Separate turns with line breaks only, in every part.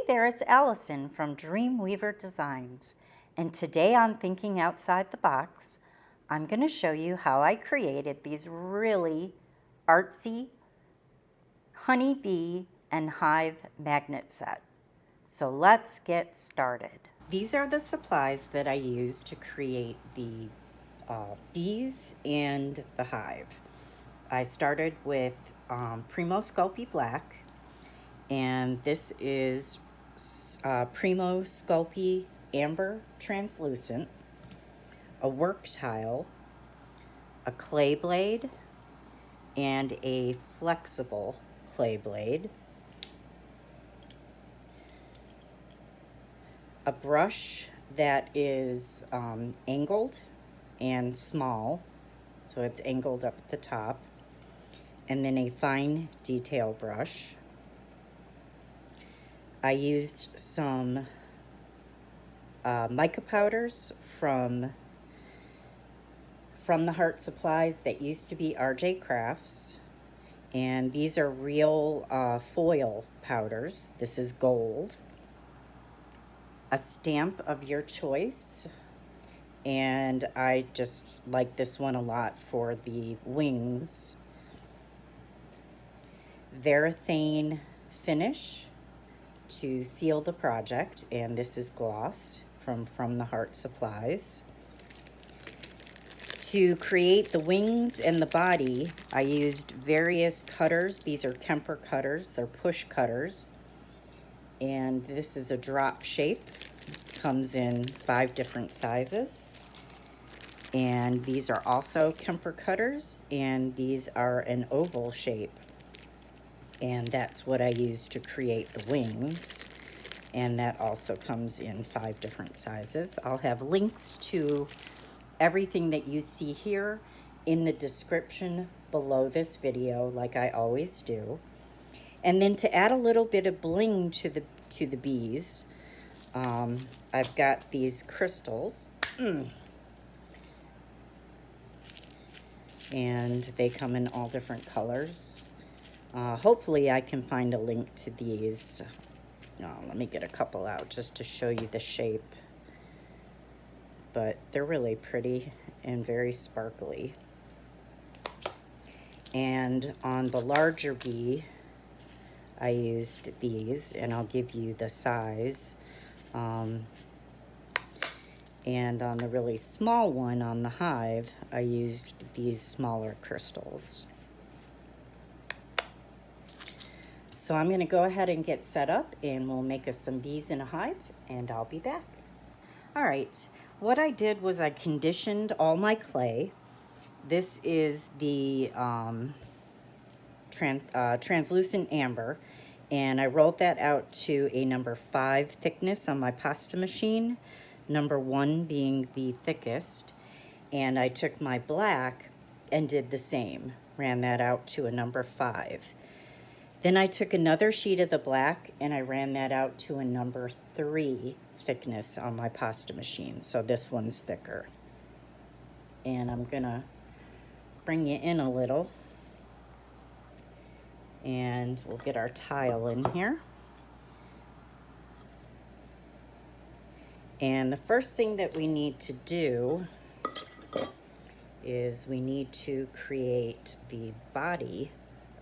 there, it's Alison from Dreamweaver Designs, and today on Thinking Outside the Box, I'm going to show you how I created these really artsy honeybee and hive magnet set. So let's get started. These are the supplies that I used to create the bees and the hive. I started with Premo Sculpey Black, and this is Premo Sculpey Amber Translucent, a work tile, a clay blade, and a flexible clay blade, a brush that is angled and small, so it's angled up at the top, and then a fine detail brush. I used some mica powders from the Heart Supplies that used to be RJ Crafts, and these are real foil powders. This is gold. A stamp of your choice, and I just like this one a lot for the wings. Varathane finish to seal the project, and this is gloss from the Heart Supplies. To create the wings and the body, I used various cutters. These are Kemper cutters, they're push cutters, and this is a drop shape. Comes in 5 different sizes, and these are also Kemper cutters, and these are an oval shape, and that's what I used to create the wings, and that also comes in 5 different sizes. I'll have links to everything that you see here in the description below this video, like I always do. And then to add a little bit of bling to the bees, I've got these crystals, and they come in all different colors. Hopefully I can find a link to these. Let me get a couple out just to show you the shape. But they're really pretty and very sparkly. And on the larger bee, I used these, and I'll give you the size. And on the really small one, on the hive, I used these smaller crystals. So I'm going to go ahead and get set up, and we'll make us some bees in a hive, and I'll be back. All right, what I did was I conditioned all my clay. This is the translucent amber, and I rolled that out to a number 5 thickness on my pasta machine, number 1 being the thickest, and I took my black and did the same, ran that out to a number 5. Then I took another sheet of the black and I ran that out to a number 3 thickness on my pasta machine, so this one's thicker. And I'm gonna bring you in a little, and we'll get our tile in here. And the first thing that we need to do is we need to create the body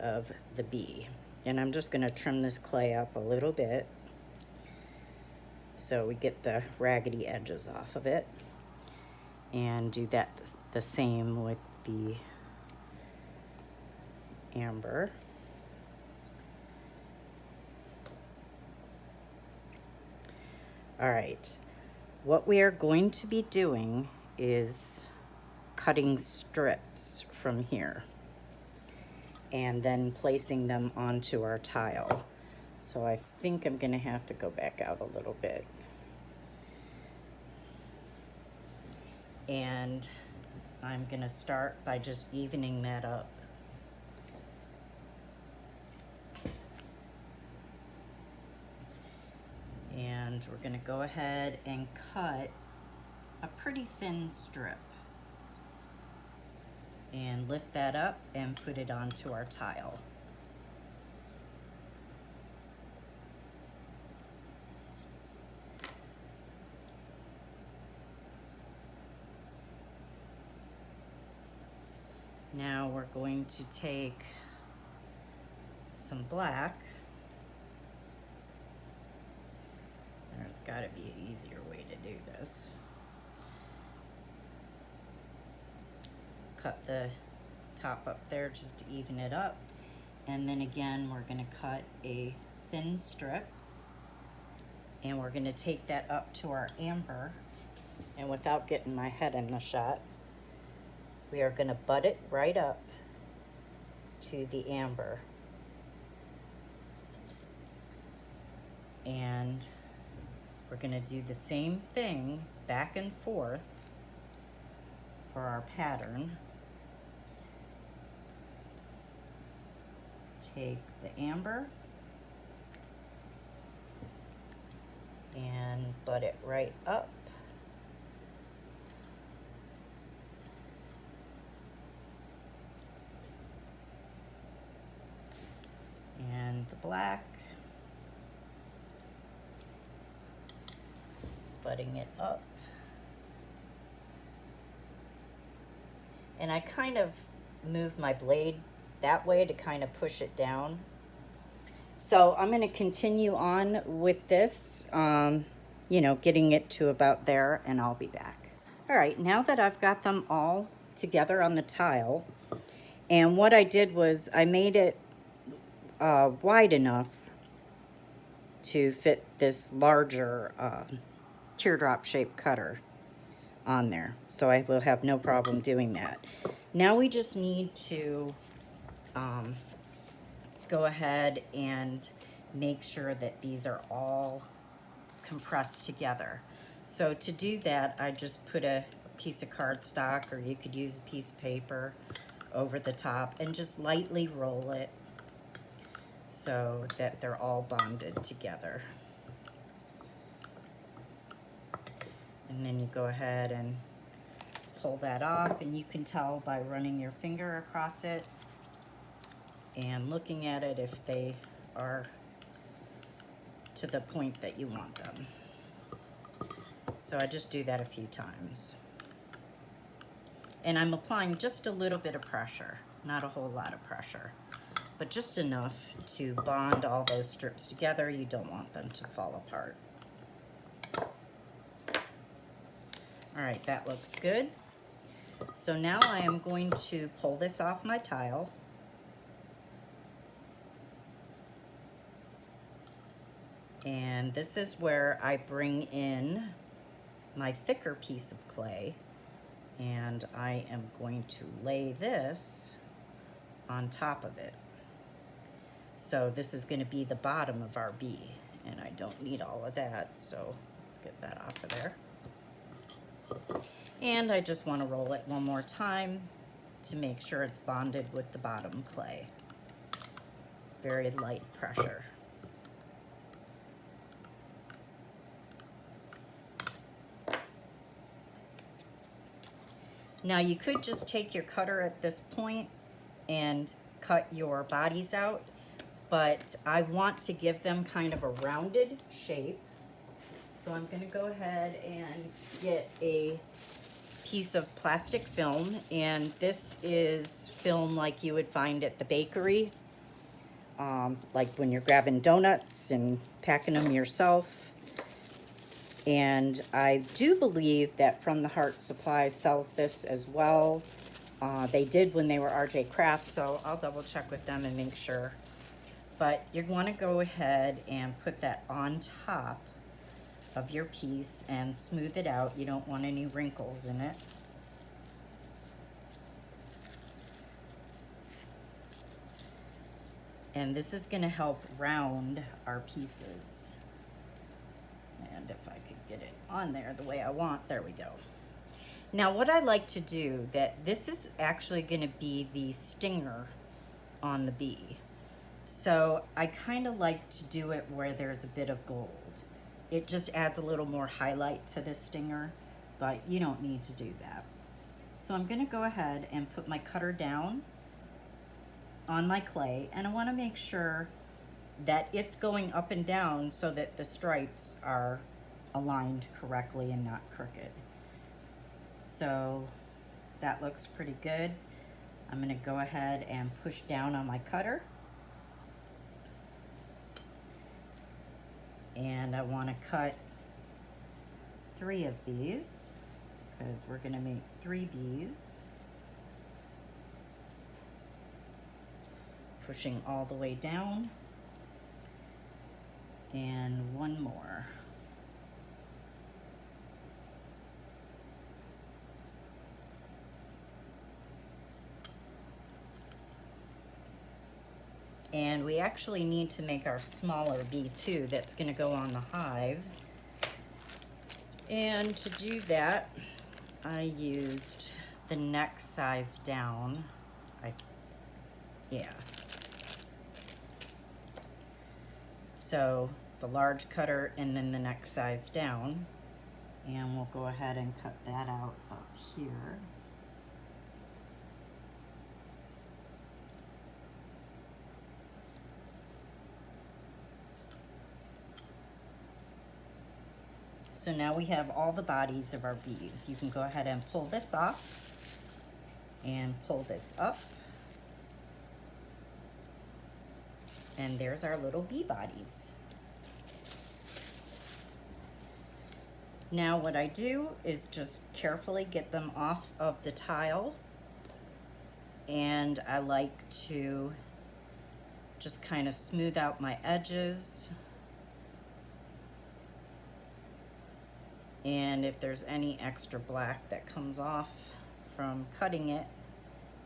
of the bee. And I'm just gonna trim this clay up a little bit so we get the raggedy edges off of it, and do that the same with the amber. All right, what we are going to be doing is cutting strips from here and then placing them onto our tile. So I think I'm gonna have to go back out a little bit. And I'm gonna start by just evening that up. And we're gonna go ahead and cut a pretty thin strip and lift that up and put it onto our tile. Now we're going to take some black. There's got to be an easier way to do this. Cut the top up there just to even it up. And then again, we're going to cut a thin strip. And we're going to take that up to our amber. And without getting my head in the shot, we are going to butt it right up to the amber. And we're going to do the same thing back and forth for our pattern. Take the amber and butt it right up. And the black, butting it up. And I kind of move my blade that way to kind of push it down. So I'm going to continue on with this, you know, getting it to about there, and I'll be back. All right, now that I've got them all together on the tile, and what I did was I made it wide enough to fit this larger teardrop shaped cutter on there. So I will have no problem doing that. Now we just need to go ahead and make sure that these are all compressed together. So to do that, I just put a piece of cardstock, or you could use a piece of paper, over the top and just lightly roll it so that they're all bonded together. And then you go ahead and pull that off, and you can tell by running your finger across it and looking at it if they are to the point that you want them. So I just do that a few times. And I'm applying just a little bit of pressure, not a whole lot of pressure, but just enough to bond all those strips together. You don't want them to fall apart. All right, that looks good. So now I am going to pull this off my tile. And this is where I bring in my thicker piece of clay, and I am going to lay this on top of it. So this is going to be the bottom of our bee, and I don't need all of that, so let's get that off of there. And I just want to roll it one more time to make sure it's bonded with the bottom clay. Very light pressure. Now you could just take your cutter at this point and cut your bodies out, but I want to give them kind of a rounded shape. So I'm going to go ahead and get a piece of plastic film, and this is film like you would find at the bakery, like when you're grabbing donuts and packing them yourself. And I do believe that From the Heart Supply sells this as well. They did when they were RJ Crafts, so I'll double check with them and make sure. But you want to go ahead and put that on top of your piece and smooth it out. You don't want any wrinkles in it. And this is going to help round our pieces. And if I could get it on there the way I want, there we go. Now what I like to do, that this is actually going to be the stinger on the bee. So I kind of like to do it where there's a bit of gold. It just adds a little more highlight to the stinger, but you don't need to do that. So I'm going to go ahead and put my cutter down on my clay, and I want to make sure that it's going up and down so that the stripes are aligned correctly and not crooked. So that looks pretty good. I'm going to go ahead and push down on my cutter. And I want to cut 3 of these because we're going to make 3 bees. Pushing all the way down. And 1 more. And we actually need to make our smaller bee too that's going to go on the hive. And to do that, I used the next size down. So the large cutter and then the next size down. And we'll go ahead and cut that out up here. So now we have all the bodies of our bees. You can go ahead and pull this off and pull this up. And there's our little bee bodies. Now what I do is just carefully get them off of the tile. And I like to just kind of smooth out my edges. And if there's any extra black that comes off from cutting it,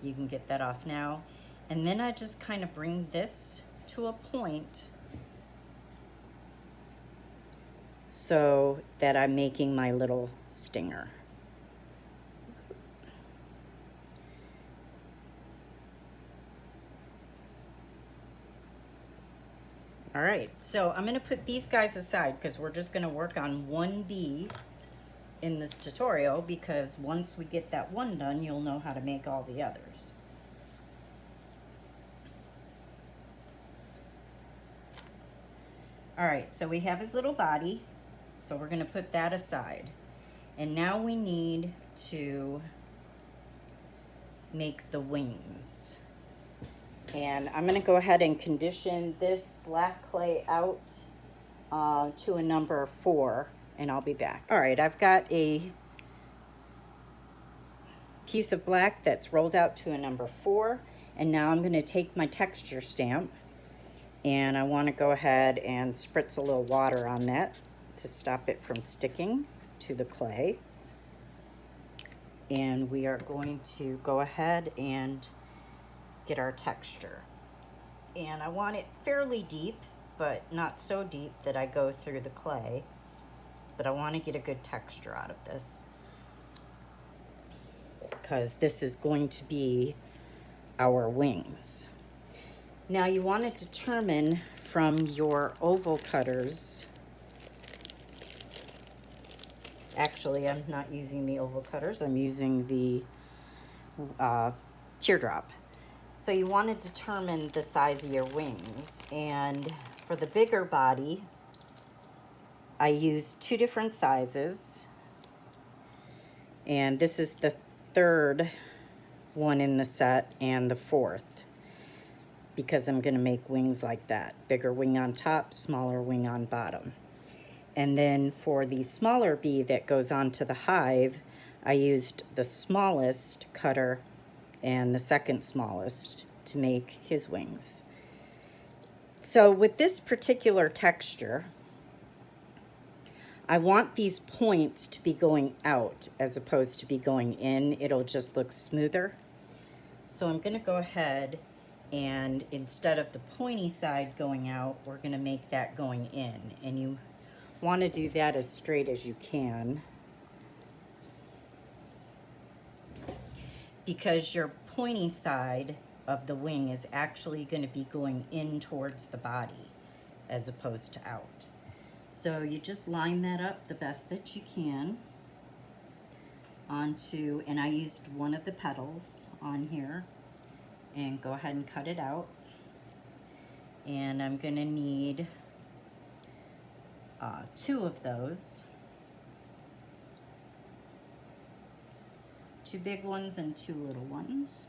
you can get that off now. And then I just kind of bring this to a point so that I'm making my little stinger. All right, so I'm gonna put these guys aside because we're just gonna work on 1 bee in this tutorial, because once we get that one done, you'll know how to make all the others. All right, so we have his little body, so we're gonna put that aside. And now we need to make the wings. And I'm gonna go ahead and condition this black clay out to a number 4, and I'll be back. All right, I've got a piece of black that's rolled out to a number 4, and now I'm gonna take my texture stamp, and I wanna go ahead and spritz a little water on that to stop it from sticking to the clay. And we are going to go ahead and get our texture. And I want it fairly deep, but not so deep that I go through the clay. But I want to get a good texture out of this, because this is going to be our wings. Now you want to determine from your oval cutters. Actually, I'm not using the oval cutters, I'm using the teardrop. So you want to determine the size of your wings. And for the bigger body, I used 2 different sizes. And this is the 3rd one in the set and the 4th, because I'm going to make wings like that. Bigger wing on top, smaller wing on bottom. And then for the smaller bee that goes onto the hive, I used the smallest cutter and the 2nd smallest to make his wings. So with this particular texture, I want these points to be going out as opposed to be going in. It'll just look smoother. So I'm gonna go ahead and instead of the pointy side going out, we're gonna make that going in. And you wanna do that as straight as you can, because your pointy side of the wing is actually going to be going in towards the body as opposed to out. So you just line that up the best that you can onto, and I used one of the petals on here, and go ahead and cut it out. And I'm going to need 2 of those. 2 big ones and 2 little ones.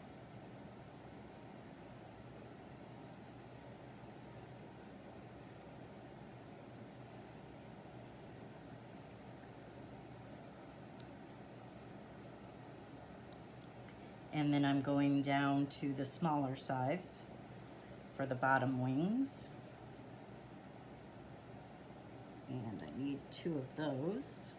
And then I'm going down to the smaller size for the bottom wings. And I need 2 of those.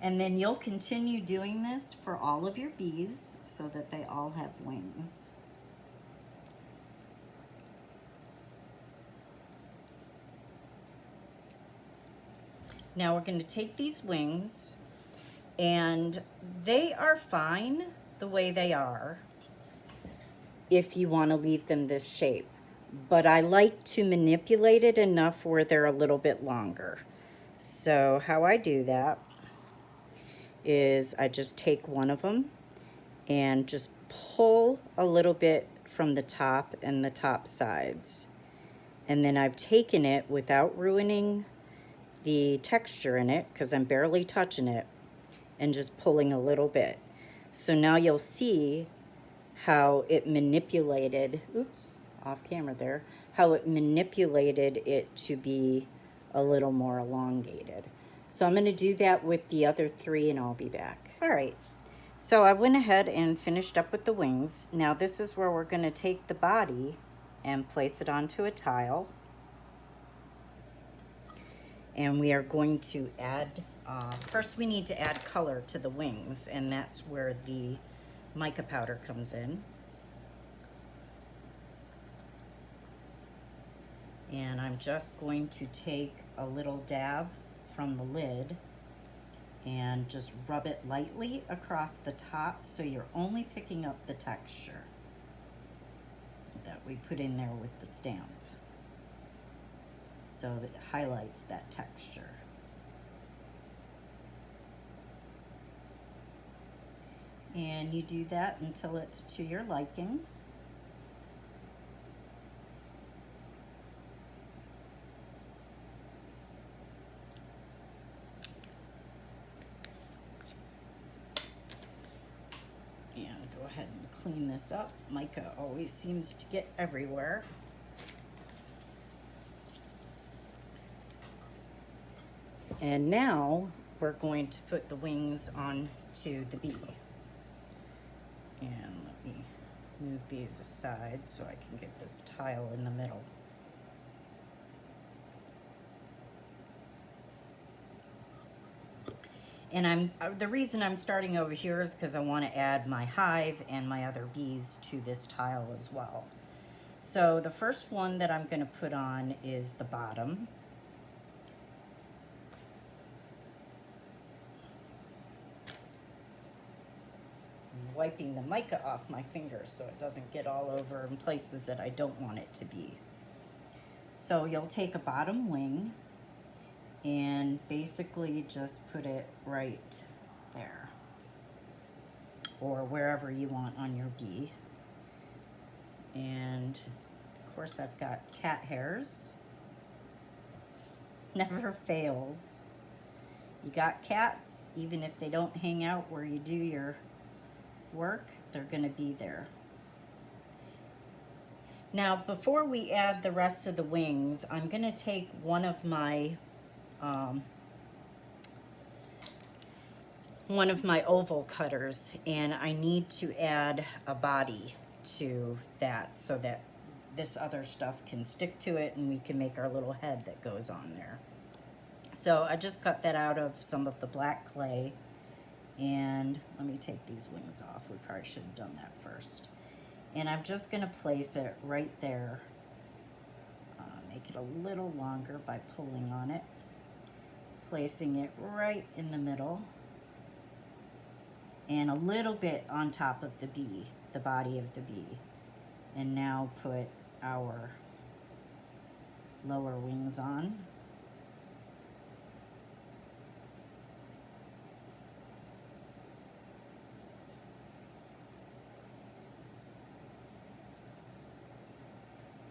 And then you'll continue doing this for all of your bees so that they all have wings. Now we're going to take these wings, and they are fine the way they are if you want to leave them this shape. But I like to manipulate it enough where they're a little bit longer. So how I do that is I just take one of them and just pull a little bit from the top and the top sides. And then I've taken it without ruining the texture in it, because I'm barely touching it, and just pulling a little bit. So now you'll see how it manipulated, oops, off camera there, how it manipulated it to be a little more elongated. So I'm going to do that with the other 3 and I'll be back. All right, so I went ahead and finished up with the wings. Now this is where we're going to take the body and place it onto a tile. And we are going to add, first we need to add color to the wings, and that's where the mica powder comes in. And I'm just going to take a little dab from the lid and just rub it lightly across the top so you're only picking up the texture that we put in there with the stamp, so that it highlights that texture. And you do that until it's to your liking. And go ahead and clean this up. Mica always seems to get everywhere. And now we're going to put the wings onto the bee. And let me move these aside so I can get this tile in the middle. And the reason I'm starting over here is because I want to add my hive and my other bees to this tile as well. So the first one that I'm going to put on is the bottom. I'm wiping the mica off my fingers so it doesn't get all over in places that I don't want it to be. So you'll take a bottom wing and basically just put it right there, or wherever you want on your bee. And of course I've got cat hairs. Never fails. You got cats, even if they don't hang out where you do your work, they're gonna be there. Now before we add the rest of the wings, I'm gonna take one of my oval cutters, and I need to add a body to that so that this other stuff can stick to it and we can make our little head that goes on there. So I just cut that out of some of the black clay, and let me take these wings off. We probably should have done that first. And I'm just gonna place it right there. Make it a little longer by pulling on it. Placing it right in the middle, and a little bit on top of the bee, the body of the bee. And now put our lower wings on.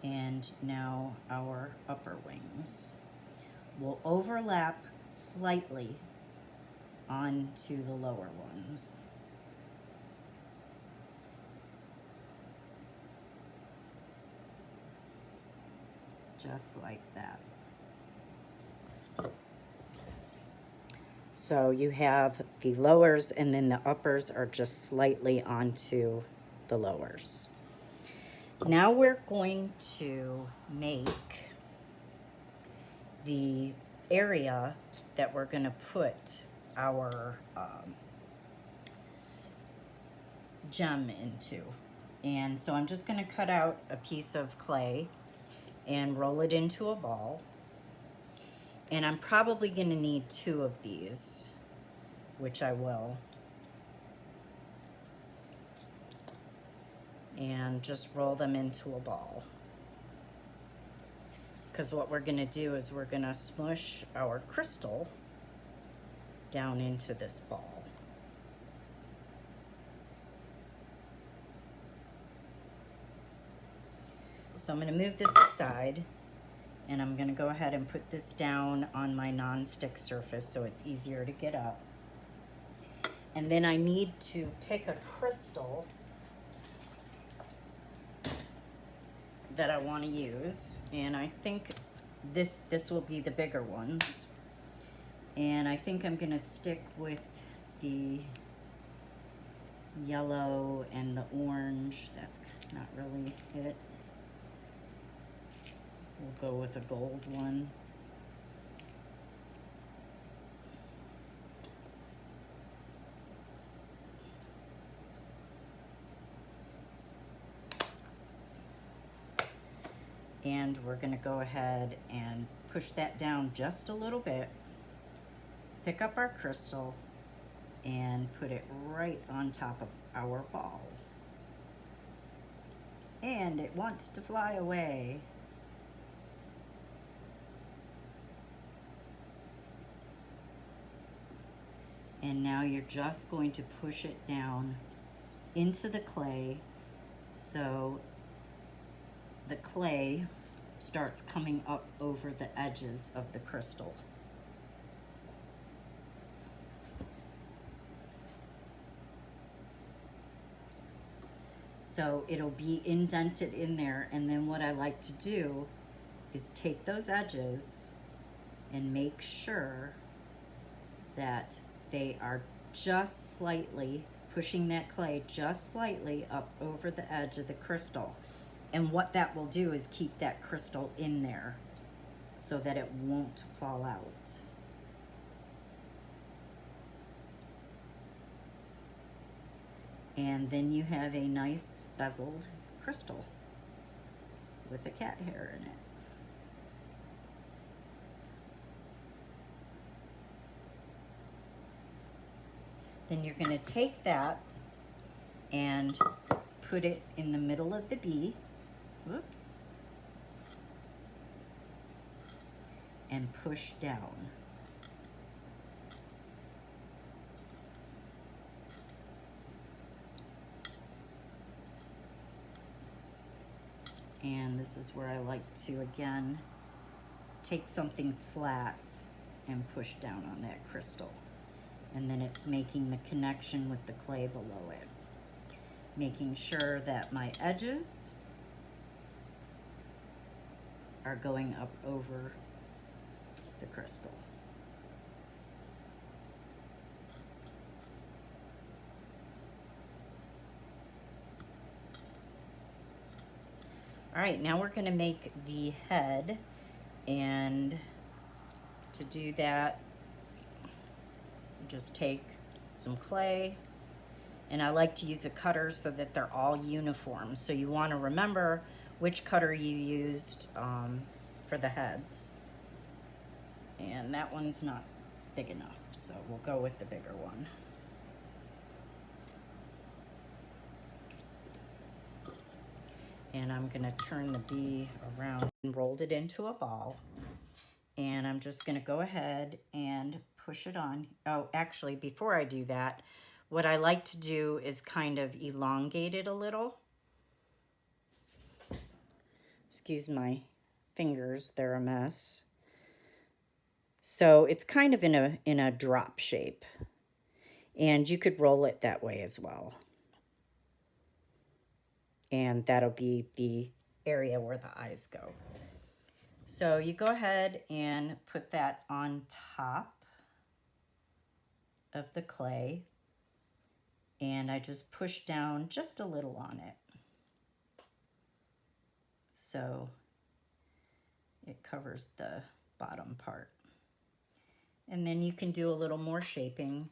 And now our upper wings will overlap slightly onto the lower ones. Just like that. So you have the lowers and then the uppers are just slightly onto the lowers. Now we're going to make the area that we're going to put our gem into. And so I'm just going to cut out a piece of clay and roll it into a ball. And I'm probably going to need 2 of these, which I will. And just roll them into a ball. Because what we're going to do is we're going to smush our crystal down into this ball. So I'm going to move this aside, and I'm going to go ahead and put this down on my non-stick surface so it's easier to get up. And then I need to pick a crystal that I want to use, and I think this will be the bigger ones. And I think I'm going to stick with the yellow and the orange. That's not really it. We'll go with a gold one. And we're going to go ahead and push that down just a little bit, pick up our crystal, and put it right on top of our ball. And it wants to fly away. And now you're just going to push it down into the clay so the clay starts coming up over the edges of the crystal. So it'll be indented in there, and then what I like to do is take those edges and make sure that they are just slightly pushing that clay just slightly up over the edge of the crystal. And what that will do is keep that crystal in there so that it won't fall out. And then you have a nice bezeled crystal with a cat hair in it. Then you're going to take that and put it in the middle of the bee. Whoops. And push down. And this is where I like to, again, take something flat and push down on that crystal. And then it's making the connection with the clay below it. Making sure that my edges are going up over the crystal. All right, now we're going to make the head, and to do that, just take some clay, and I like to use a cutter so that they're all uniform. So you want to remember which cutter you used for the heads. And that one's not big enough, so we'll go with the bigger one. And I'm going to turn the bee around and rolled it into a ball. And I'm just going to go ahead and push it on. Oh, actually, before I do that, what I like to do is kind of elongate it a little. Excuse my fingers, they're a mess. So it's kind of in a drop shape. And you could roll it that way as well. And that'll be the area where the eyes go. So you go ahead and put that on top of the clay, and I just push down just a little on it, so it covers the bottom part. And then you can do a little more shaping.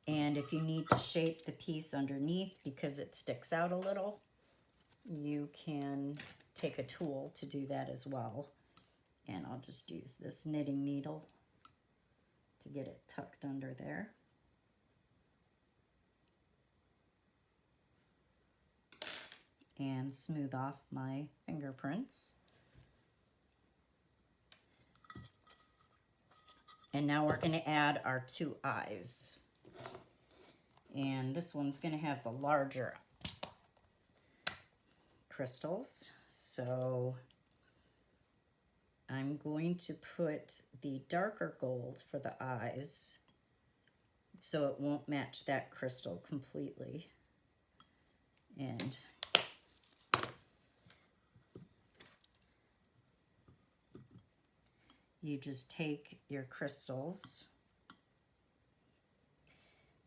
And if you need to shape the piece underneath because it sticks out a little, you can take a tool to do that as well. And I'll just use this knitting needle to get it tucked under there. And smooth off my fingerprints. And now we're going to add our 2 eyes. And this one's going to have the larger crystals. So I'm going to put the darker gold for the eyes so it won't match that crystal completely. And you just take your crystals,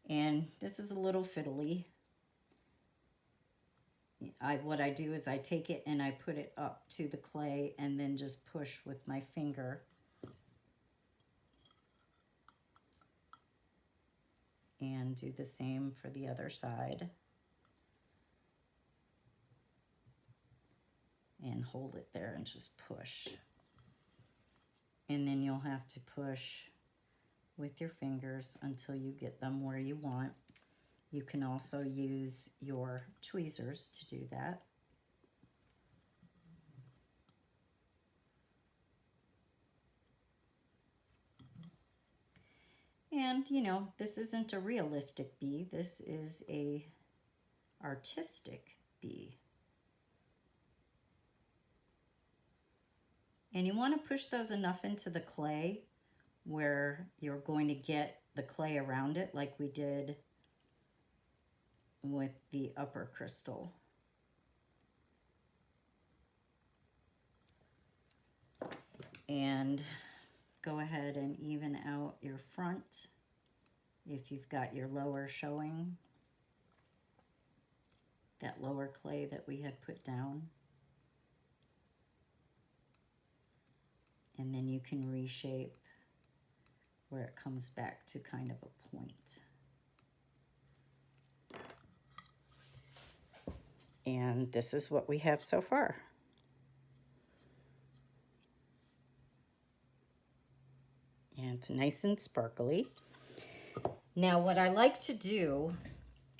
and this is a little fiddly. What I do is I take it and I put it up to the clay and then just push with my finger. And do the same for the other side. And hold it there and just push. And then you'll have to push with your fingers until you get them where you want. You can also use your tweezers to do that. And you know, this isn't a realistic bee, this is a artistic bee. And you want to push those enough into the clay where you're going to get the clay around it like we did with the upper crystal. And go ahead and even out your front if you've got your lower showing, that lower clay that we had put down. And then you can reshape where it comes back to kind of a point. And this is what we have so far. And it's nice and sparkly. Now what I like to do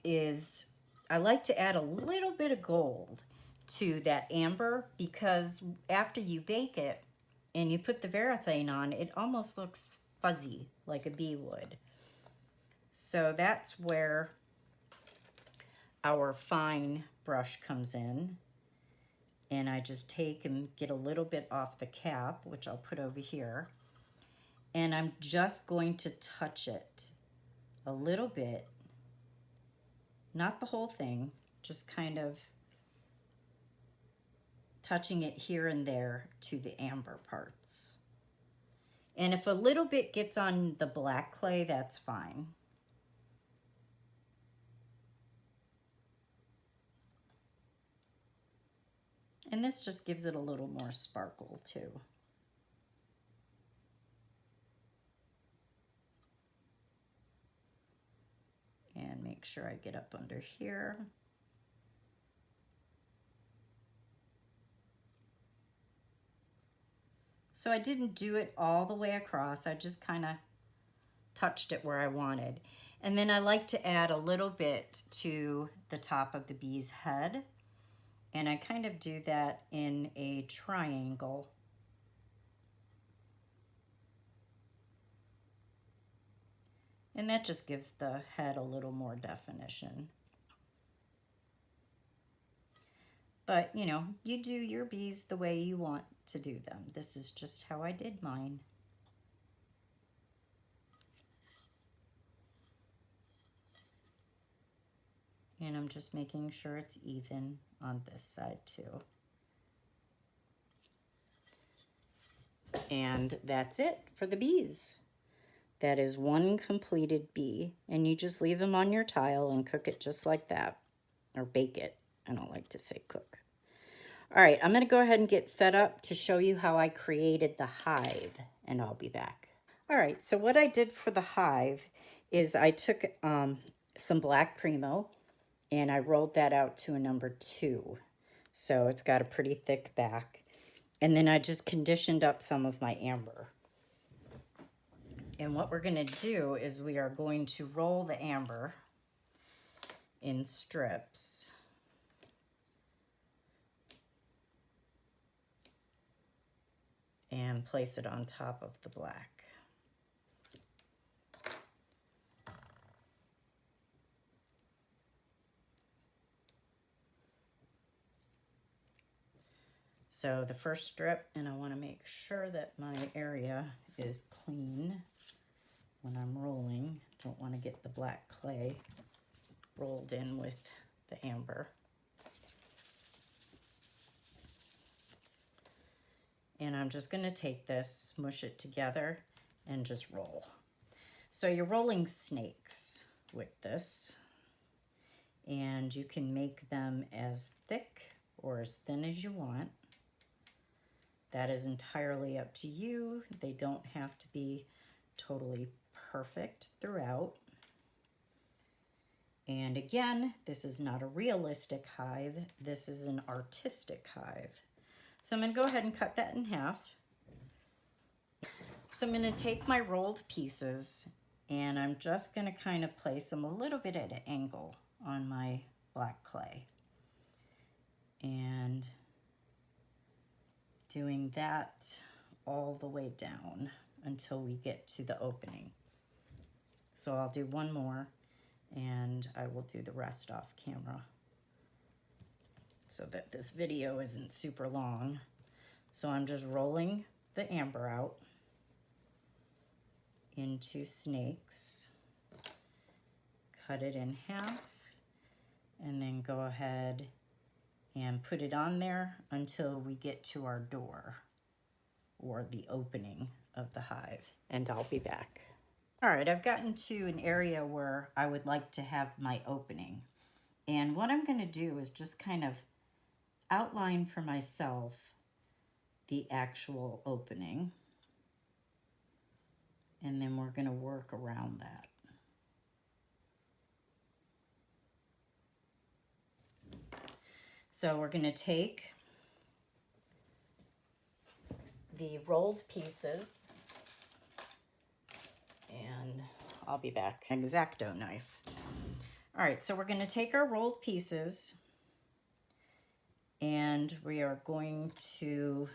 is I like to add a little bit of gold to that amber, because after you bake it and you put the varathane on, it almost looks fuzzy like a bee would. So that's where our fine brush comes in. And I just take and get a little bit off the cap, which I'll put over here. And I'm just going to touch it a little bit, not the whole thing, just kind of touching it here and there to the amber parts. And if a little bit gets on the black clay, that's fine. And this just gives it a little more sparkle too. And make sure I get up under here. So I didn't do it all the way across. I just kind of touched it where I wanted. And then I like to add a little bit to the top of the bee's head. And I kind of do that in a triangle. And that just gives the head a little more definition. But, you know, you do your bees the way you want to do them. This is just how I did mine. And I'm just making sure it's even on this side too. And that's it for the bees. That is one completed bee, and you just leave them on your tile and cook it just like that, or bake it. I don't like to say cook. All right, I'm gonna go ahead and get set up to show you how I created the hive, and I'll be back. All right, so what I did for the hive is I took some black Premo and I rolled that out to a number 2. So it's got a pretty thick back. And then I just conditioned up some of my amber. And what we're gonna do is we are going to roll the amber in strips. And place it on top of the black. So the first strip, and I want to make sure that my area is clean when I'm rolling. Don't want to get the black clay rolled in with the amber. And I'm just going to take this, smush it together, and just roll. So you're rolling snakes with this, and you can make them as thick or as thin as you want. That is entirely up to you. They don't have to be totally perfect throughout. And again, this is not a realistic hive. This is an artistic hive. So I'm going to go ahead and cut that in half. So I'm going to take my rolled pieces and I'm just going to kind of place them a little bit at an angle on my black clay. And doing that all the way down until we get to the opening. So I'll do one more and I will do the rest off camera so that this video isn't super long. So I'm just rolling the amber out into snakes, cut it in half, and then go ahead and put it on there until we get to our door or the opening of the hive, and I'll be back. All right, I've gotten to an area where I would like to have my opening. And what I'm gonna do is just kind of outline for myself the actual opening. And then we're gonna work around that. So we're gonna take the rolled pieces, and I'll be back. X-Acto knife. All right, so we're gonna take our rolled pieces and we are going to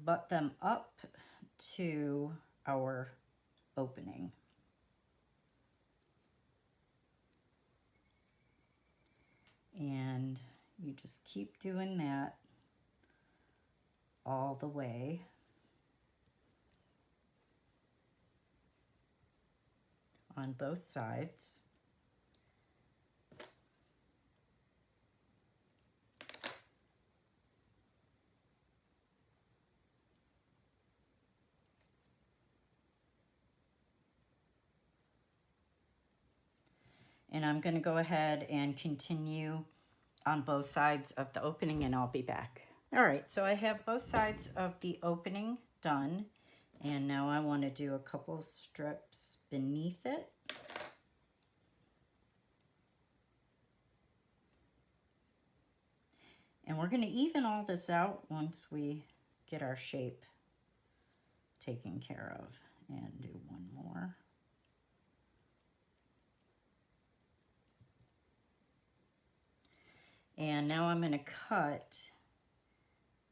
butt them up to our opening. And you just keep doing that all the way. On both sides. And I'm going to go ahead and continue on both sides of the opening and I'll be back. All right, so I have both sides of the opening done. And now I want to do a couple strips beneath it. And we're going to even all this out once we get our shape taken care of. And do one more. And now I'm going to cut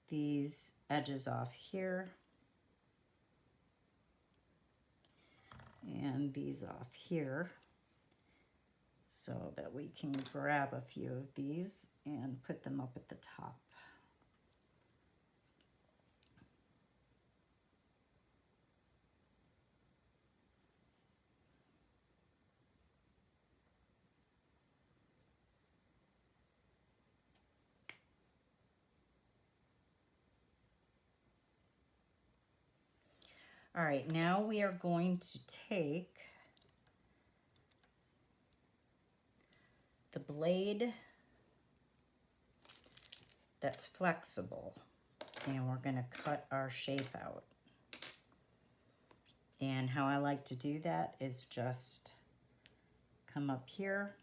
these edges off here. And these off here. So that we can grab a few of these and put them up at the top. All right, now we are going to take the blade that's flexible and we're going to cut our shape out. And how I like to do that is just come up here,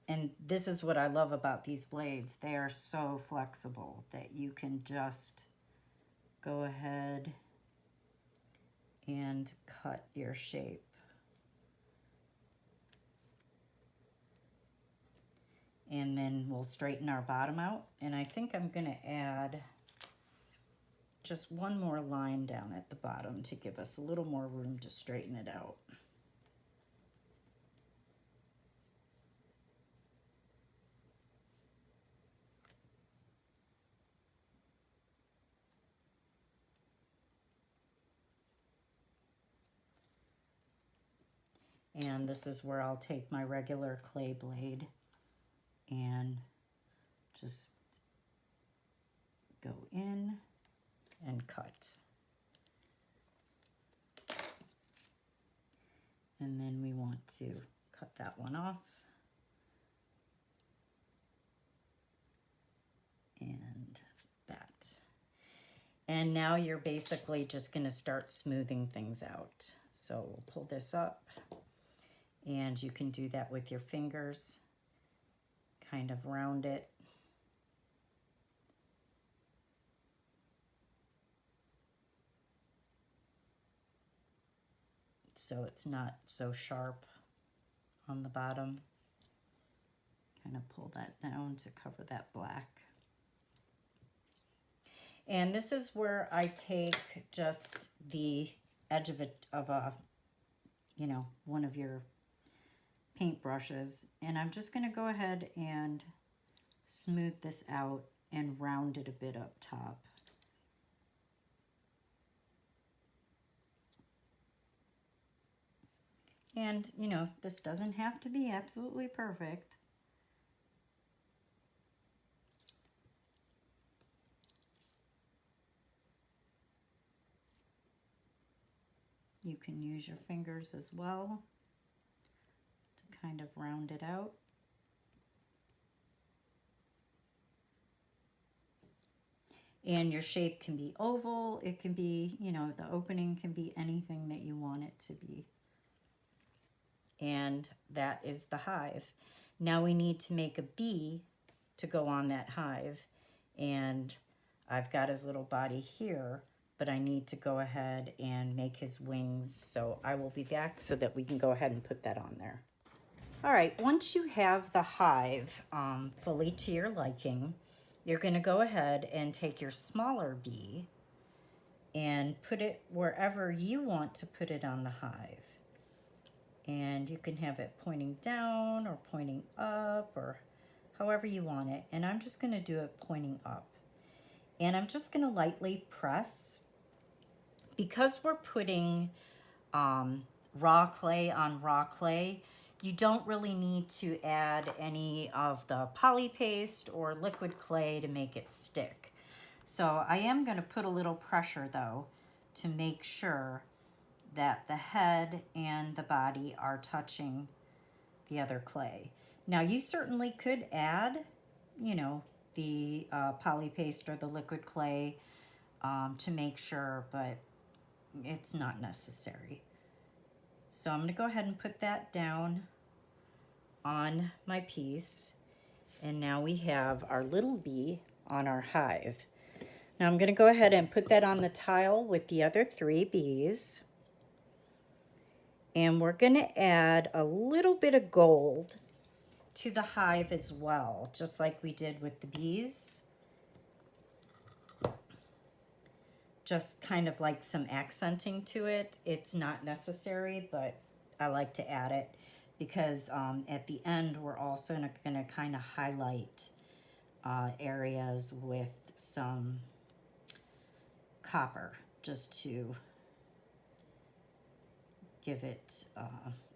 and this is what I love about these blades. They are so flexible that you can just go ahead and cut your shape. And then we'll straighten our bottom out. And I think I'm gonna add just one more line down at the bottom to give us a little more room to straighten it out. And this is where I'll take my regular clay blade and just go in and cut. And then we want to cut that one off. And that. And now you're basically just going to start smoothing things out. So we'll pull this up, and you can do that with your fingers. Kind of round it. So it's not so sharp on the bottom. Kind of pull that down to cover that black. And this is where I take just the edge of a, you know, one of your paint brushes, and I'm just going to go ahead and smooth this out and round it a bit up top. And, you know, this doesn't have to be absolutely perfect. You can use your fingers as well to kind of round it out. And your shape can be oval, it can be, you know, the opening can be anything that you want it to be. And that is the hive. Now we need to make a bee to go on that hive. And I've got his little body here, but I need to go ahead and make his wings. So I will be back so that we can go ahead and put that on there. All right, once you have the hive fully to your liking, you're going to go ahead and take your smaller bee and put it wherever you want to put it on the hive. And you can have it pointing down or pointing up or however you want it. And I'm just going to do it pointing up. And I'm just going to lightly press. Because we're putting raw clay on raw clay, you don't really need to add any of the poly paste or liquid clay to make it stick. So I am going to put a little pressure though to make sure that the head and the body are touching the other clay. Now you certainly could add, you know, the poly paste or the liquid clay to make sure, but it's not necessary. So I'm going to go ahead and put that down on my piece. And now we have our little bee on our hive. Now I'm going to go ahead and put that on the tile with the other 3 bees. And we're going to add a little bit of gold to the hive as well, just like we did with the bees. Just kind of like some accenting to it. It's not necessary, but I like to add it because at the end we're also going to kind of highlight areas with some copper just to give it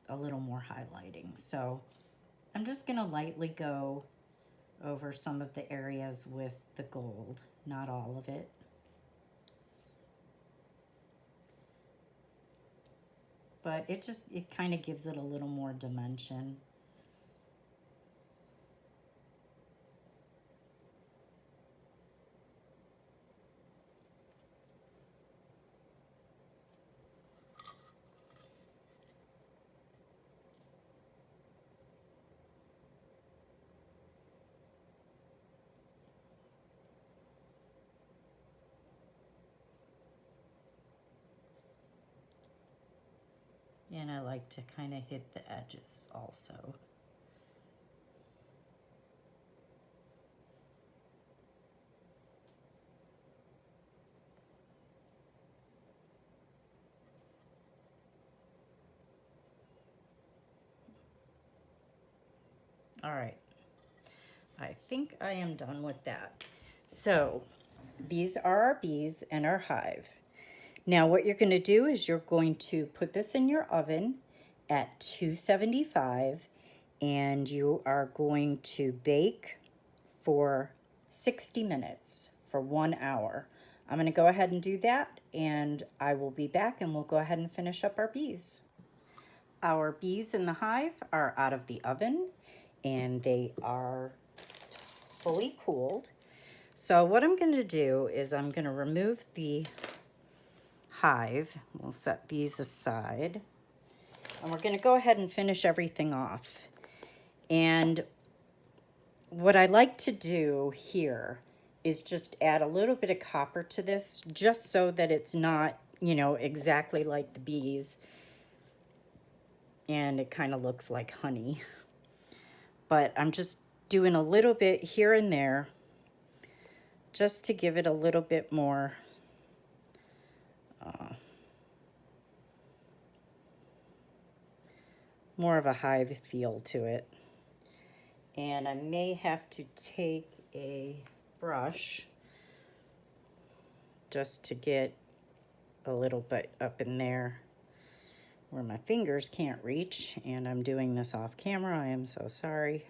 a little more highlighting. So I'm just going to lightly go over some of the areas with the gold, not all of it. But it kind of gives it a little more dimension. And I like to kind of hit the edges also. All right, I think I am done with that. So these are our bees and our hive. Now what you're going to do is you're going to put this in your oven at 275, and you are going to bake for 60 minutes for 1 hour. I'm going to go ahead and do that, and I will be back and we'll go ahead and finish up our bees. Our bees in the hive are out of the oven and they are fully cooled. So what I'm going to do is I'm going to remove the hive. We'll set these aside. And we're going to go ahead and finish everything off. And what I like to do here is just add a little bit of copper to this, just so that it's not, you know, exactly like the bees. And it kind of looks like honey. But I'm just doing a little bit here and there, just to give it a little bit more more of a hive feel to it. And I may have to take a brush just to get a little bit up in there where my fingers can't reach, and I'm doing this off camera. I am so sorry.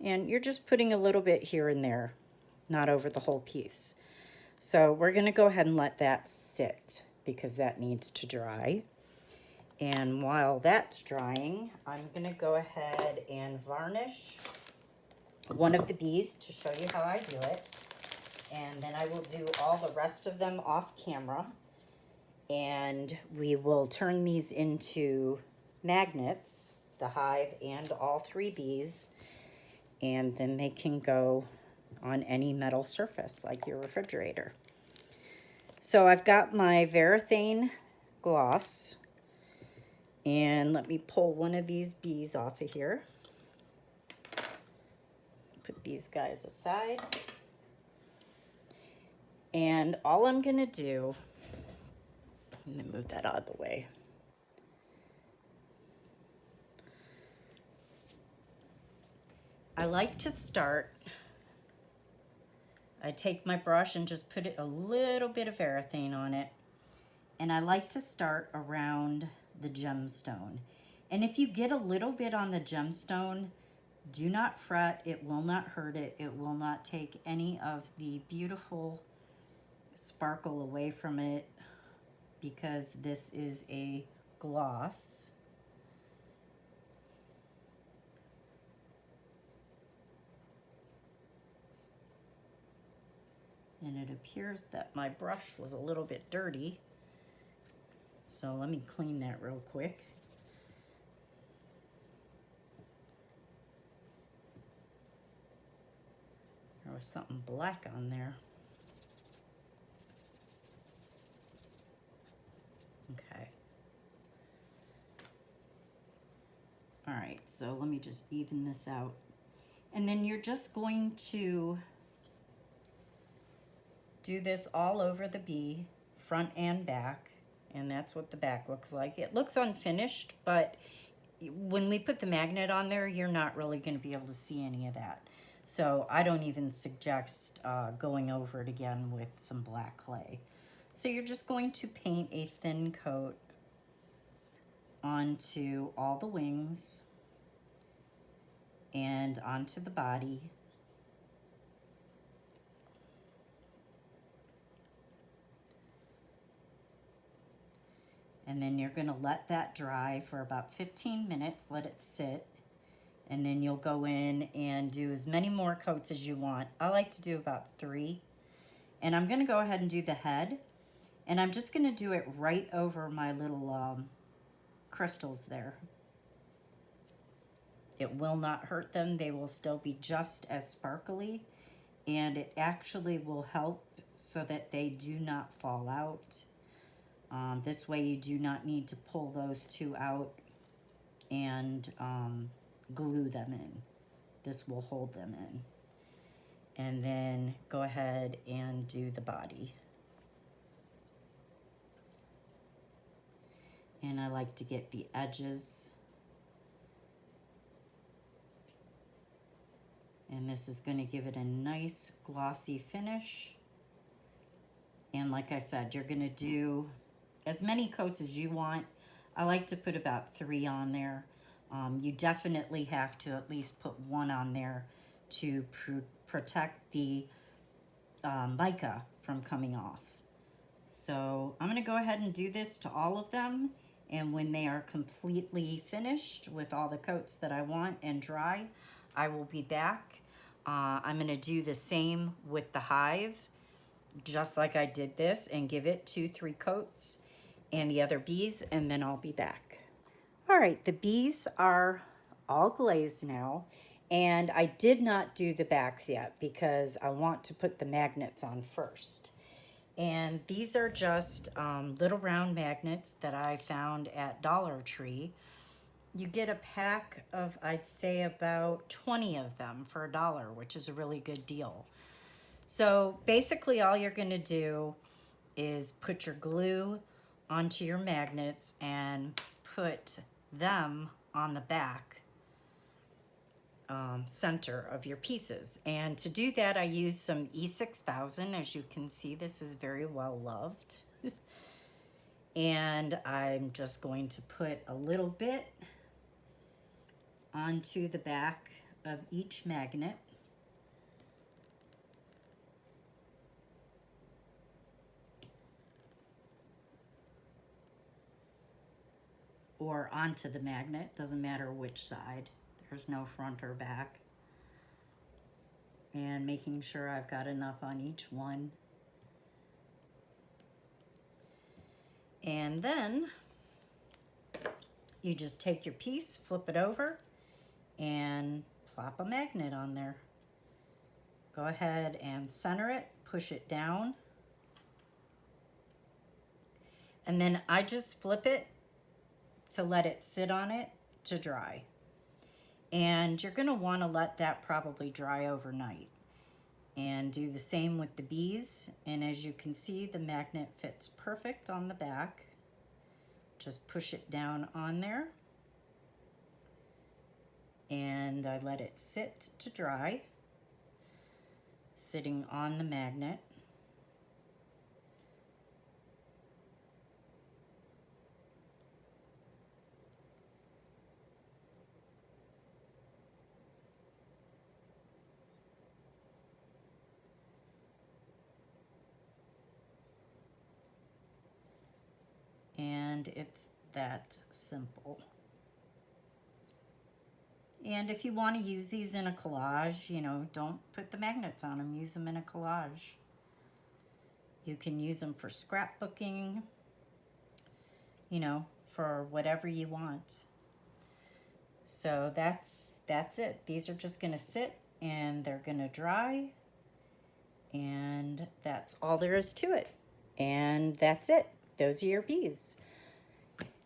And you're just putting a little bit here and there, not over the whole piece. So we're going to go ahead and let that sit because that needs to dry. And while that's drying, I'm going to go ahead and varnish one of the bees to show you how I do it. And then I will do all the rest of them off camera. And we will turn these into magnets, the hive and all 3 bees. And then they can go on any metal surface like your refrigerator. So I've got my Varathane gloss, and let me pull one of these bees off of here. Put these guys aside. And all I'm gonna do, I'm gonna move that out of the way. I like to start, I take my brush and just put a little bit of Varathane on it. And I like to start around the gemstone. And if you get a little bit on the gemstone, do not fret. It will not hurt it. It will not take any of the beautiful sparkle away from it, because this is a gloss. And it appears that my brush was a little bit dirty. So let me clean that real quick. There was something black on there. Okay. All right, so let me just even this out. And then you're just going to do this all over the bee, front and back, and that's what the back looks like. It looks unfinished, but when we put the magnet on there, you're not really going to be able to see any of that. So I don't even suggest going over it again with some black clay. So you're just going to paint a thin coat onto all the wings and onto the body. And then you're going to let that dry for about 15 minutes, let it sit. And then you'll go in and do as many more coats as you want. I like to do about 3. And I'm going to go ahead and do the head. And I'm just going to do it right over my little crystals there. It will not hurt them. They will still be just as sparkly. And it actually will help so that they do not fall out. This way you do not need to pull those 2 out and glue them in. This will hold them in. And then go ahead and do the body. And I like to get the edges. And this is going to give it a nice glossy finish. And like I said, you're going to do as many coats as you want. I like to put about 3 on there. You definitely have to at least put 1 on there to protect the mica from coming off. So I'm going to go ahead and do this to all of them. And when they are completely finished with all the coats that I want and dry, I will be back. I'm going to do the same with the hive, just like I did this, and give it 2-3 coats and the other bees, and then I'll be back. All right, the bees are all glazed now, and I did not do the backs yet because I want to put the magnets on first. And these are just little round magnets that I found at Dollar Tree. You get a pack of, I'd say, about 20 of them for $1, which is a really good deal. So basically all you're going to do is put your glue onto your magnets and put them on the back center of your pieces. And to do that, I use some E6000. As you can see, this is very well loved. And I'm just going to put a little bit onto the back of each magnet. Or onto the magnet, doesn't matter which side. There's no front or back. And making sure I've got enough on each one. And then you just take your piece, flip it over, and plop a magnet on there. Go ahead and center it, push it down. And then I just flip it to let it sit on it to dry. And you're going to want to let that probably dry overnight. And do the same with the bees. And as you can see, the magnet fits perfect on the back. Just push it down on there. And I let it sit to dry, sitting on the magnet. And it's that simple. And if you want to use these in a collage, you know, don't put the magnets on them. Use them in a collage. You can use them for scrapbooking, you know, for whatever you want. So that's it. These are just going to sit and they're going to dry. And that's all there is to it. And that's it. Those are your bees.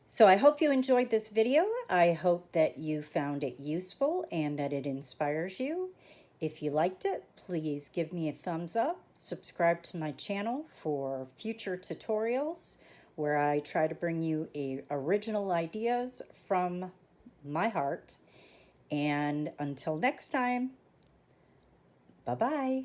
So I hope you enjoyed this video. I hope that you found it useful and that it inspires you. If you liked it, please give me a thumbs up. Subscribe to my channel for future tutorials where I try to bring you original ideas from my heart. And until next time, bye-bye.